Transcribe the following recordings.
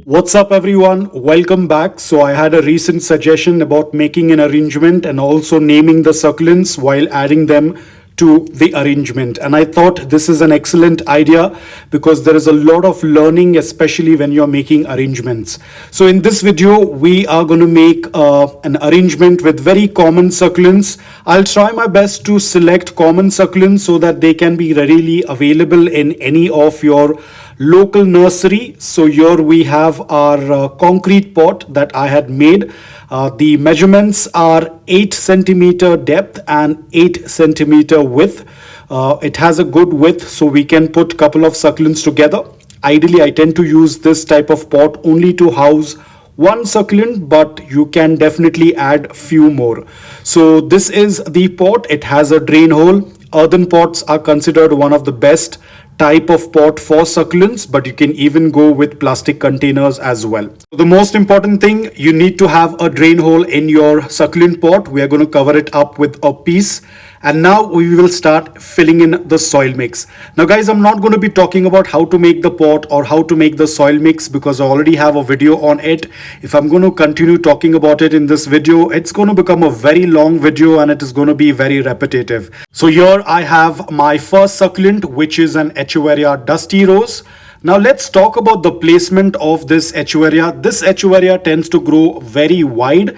What's up everyone, welcome back. So I had a recent suggestion about making an arrangement and also naming the succulents while adding them to the arrangement, and I thought this is an excellent idea because there is a lot of learning, especially when you're making arrangements. So in this video we are going to make an arrangement with very common succulents. I'll try my best to select common succulents so that they can be readily available in any of your local nursery. So here we have our concrete pot that I had made. The measurements are 8 centimeter depth and 8 centimeter width. It has a good width, so we can put couple of succulents together. Ideally, I tend to use this type of pot only to house one succulent, but you can definitely add few more. So this is the pot. It has a drain hole. Earthen pots are considered one of the best type of pot for succulents, but you can even go with plastic containers as well. So the most important thing, you need to have a drain hole in your succulent pot. We are going to cover it up with a piece, and now we will start filling in the soil mix. Now guys, I'm not going to be talking about how to make the pot or how to make the soil mix because I already have a video on it. If I'm going to continue talking about it in this video, it's going to become a very long video and it is going to be very repetitive. So here I have my first succulent, which is an Echeveria dusty rose. Now let's talk about the placement of this Echeveria. This Echeveria tends to grow very wide.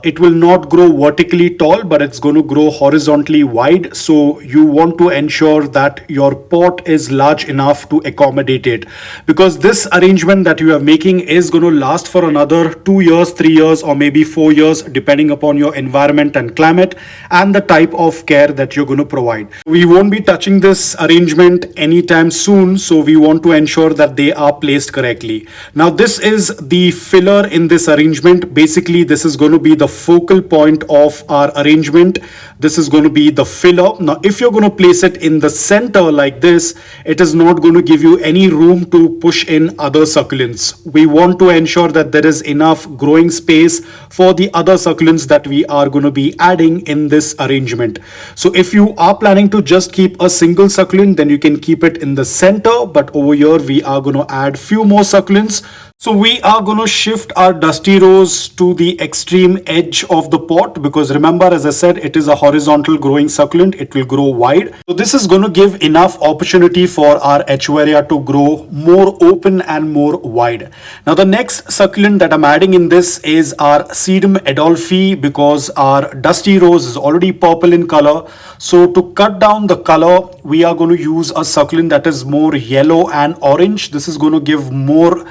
It will not grow vertically tall, but it's going to grow horizontally wide. So you want to ensure that your pot is large enough to accommodate it, because this arrangement that you are making is going to last for another 2 years, 3 years, or maybe 4 years, depending upon your environment and climate and the type of care that you're going to provide. We won't be touching this arrangement anytime soon, so we want to ensure that they are placed correctly. Now this is the filler in this arrangement. Basically, this is going to be the focal point of our arrangement. This is going to be the filler. Now if you're going to place it in the center like this, it is not going to give you any room to push in other succulents. We want to ensure that there is enough growing space for the other succulents that we are going to be adding in this arrangement. So if you are planning to just keep a single succulent, then you can keep it in the center, but over here we are going to add few more succulents. So we are going to shift our dusty rose to the extreme edge of the pot, because remember, as I said, it is a horizontal growing succulent. It will grow wide. So this is going to give enough opportunity for our Echeveria to grow more open and more wide. Now the next succulent that I'm adding in this is our Sedum Adolphi, because our dusty rose is already purple in color. So to cut down the color, we are going to use a succulent that is more yellow and orange. This is going to give more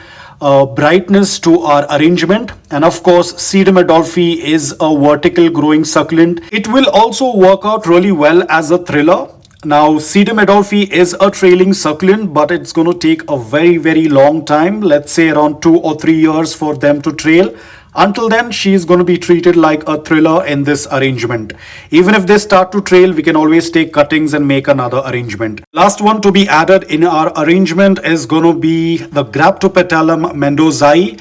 brightness to our arrangement. And of course, Sedum Adolphi is a vertical growing succulent. It will also work out really well as a thriller. Now Sedum Adolphi is a trailing succulent, but it's going to take a very long time, let's say around 2 or 3 years for them to trail. Until then, she is going to be treated like a thriller in this arrangement. Even if they start to trail, we can always take cuttings and make another arrangement. Last one to be added in our arrangement is going to be the Graptopetalum mendozae.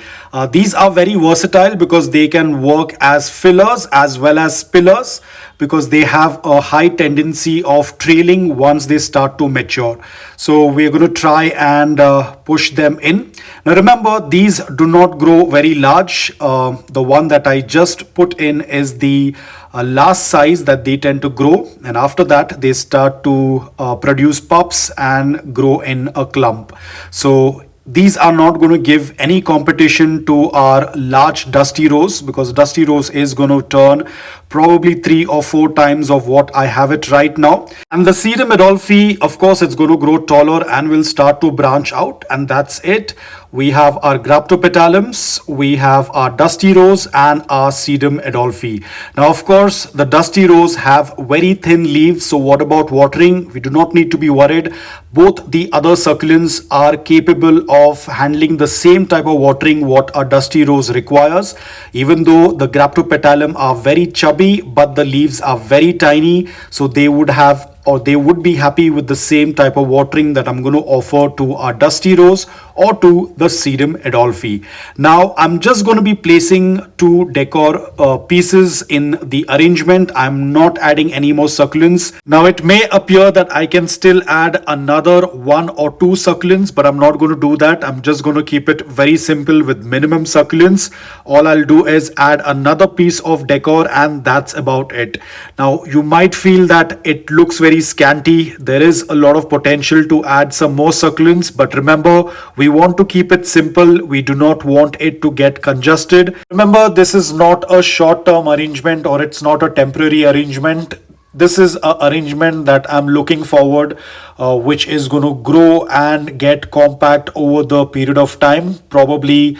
These are very versatile because they can work as fillers as well as pillars, because they have a high tendency of trailing once they start to mature. So we're going to try and push them in. Now remember, these do not grow very large. The one that I just put in is the last size that they tend to grow, and after that they start to produce pups and grow in a clump. So these are not going to give any competition to our large dusty rose, because dusty rose is going to turn probably 3 or 4 times of what I have it right now. And the Sedum Adolphi, of course, it's going to grow taller and will start to branch out, and that's it. We have our Graptopetalums, we have our dusty rose and our Sedum Adolphi. Now of course, the dusty rose have very thin leaves, so what about watering? We do not need to be worried. Both the other succulents are capable of handling the same type of watering what a dusty rose requires. Even though the Graptopetalum are very chubby, but the leaves are very tiny, so they would have or they would be happy with the same type of watering that I'm going to offer to our dusty rose or to the sedum adolphi. Now I'm just going to be placing two decor pieces in the arrangement. I'm not adding any more succulents. Now it may appear that I can still add another one or two succulents, but I'm not going to do that. I'm just going to keep it very simple with minimum succulents. All I'll do is add another piece of decor, and that's about it. Now you might feel that it looks very scanty. There is a lot of potential to add some more succulents, but remember, we want to keep it simple. We do not want it to get congested. Remember, this is not a short-term arrangement, or it's not a temporary arrangement. This is an arrangement that I'm looking forward, which is going to grow and get compact over the period of time, probably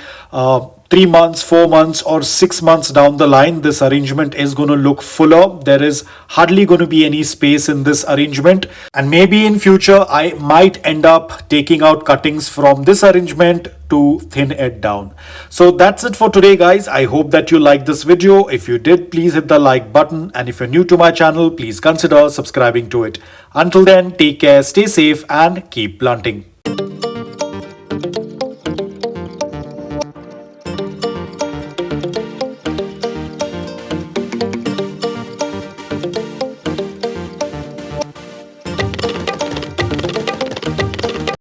3 months, 4 months, or 6 months down the line. This arrangement is going to look fuller. There is hardly going to be any space in this arrangement, and maybe in future I might end up taking out cuttings from this arrangement to thin it down. So that's it for today, guys. I hope that you liked this video. If you did, please hit the like button, and if you're new to my channel, please consider subscribing to it. Until then, take care, stay safe, and keep planting.